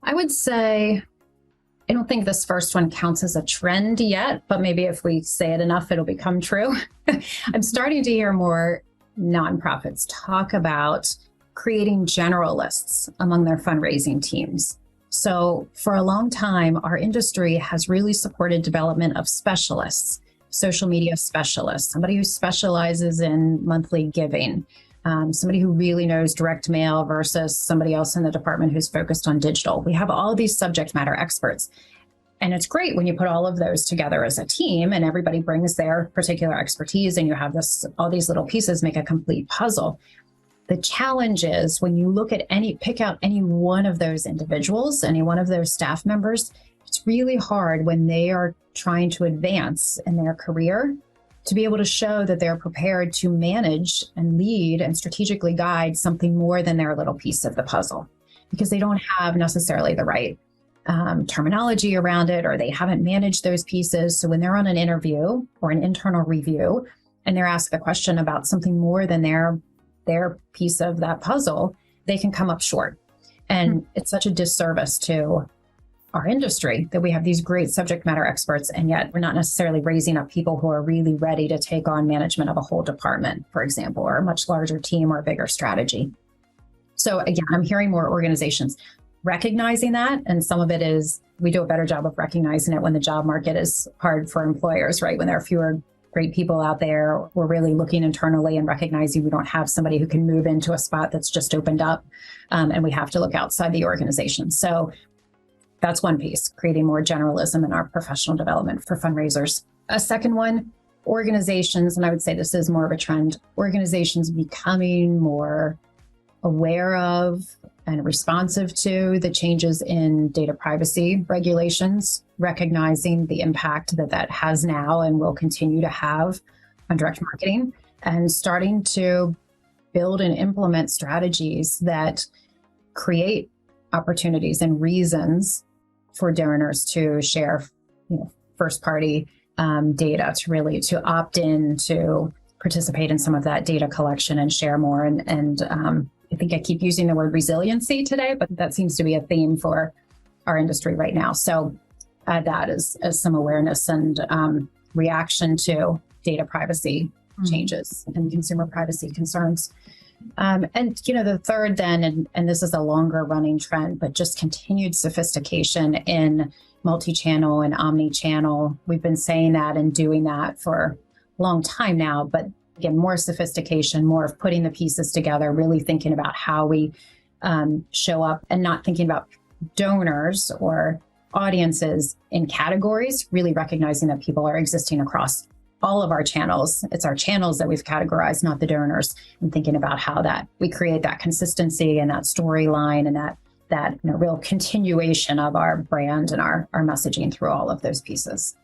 I would say, I don't think this first one counts as a trend yet, but maybe if we say it enough, it'll become true. I'm starting to hear more nonprofits talk about creating generalists among their fundraising teams. So for a long time, our industry has really supported development of specialists, social media specialists, somebody who specializes in monthly giving, somebody who really knows direct mail versus somebody else in the department who's focused on digital. We have all these subject matter experts. And it's great when you put all of those together as a team and everybody brings their particular expertise and you have all these little pieces make a complete puzzle. The challenge is when you look at pick out any one of those individuals, any one of those staff members, it's really hard when they are trying to advance in their career to be able to show that they're prepared to manage and lead and strategically guide something more than their little piece of the puzzle, because they don't have necessarily the right terminology around it, or they haven't managed those pieces. So when they're on an interview or an internal review and they're asked the question about something more than their piece of that puzzle, they can come up short. And it's such a disservice to our industry that we have these great subject matter experts, and yet we're not necessarily raising up people who are really ready to take on management of a whole department, for example, or a much larger team or a bigger strategy. So again, I'm hearing more organizations recognizing that. And some of it is we do a better job of recognizing it when the job market is hard for employers, right? When there are fewer great people out there, we're really looking internally and recognizing we don't have somebody who can move into a spot that's just opened up, and we have to look outside the organization. So that's one piece, creating more generalism in our professional development for fundraisers. A second one, organizations, and I would say this is more of a trend, organizations becoming more aware of and responsive to the changes in data privacy regulations, recognizing the impact that has now and will continue to have on direct marketing, and starting to build and implement strategies that create opportunities and reasons for donors to share, first party data, to opt in, to participate in some of that data collection and share more. And I think I keep using the word resiliency today, but that seems to be a theme for our industry right now. So add that as some awareness and reaction to data privacy changes and consumer privacy concerns. And the third then, and this is a longer running trend, but just continued sophistication in multi-channel and omni-channel. We've been saying that and doing that for a long time now, but again, more sophistication, more of putting the pieces together, really thinking about how we show up and not thinking about donors or audiences in categories, really recognizing that people are existing across all of our channels. It's our channels that we've categorized, not the donors, and thinking about how that we create that consistency and that storyline and that real continuation of our brand and our messaging through all of those pieces.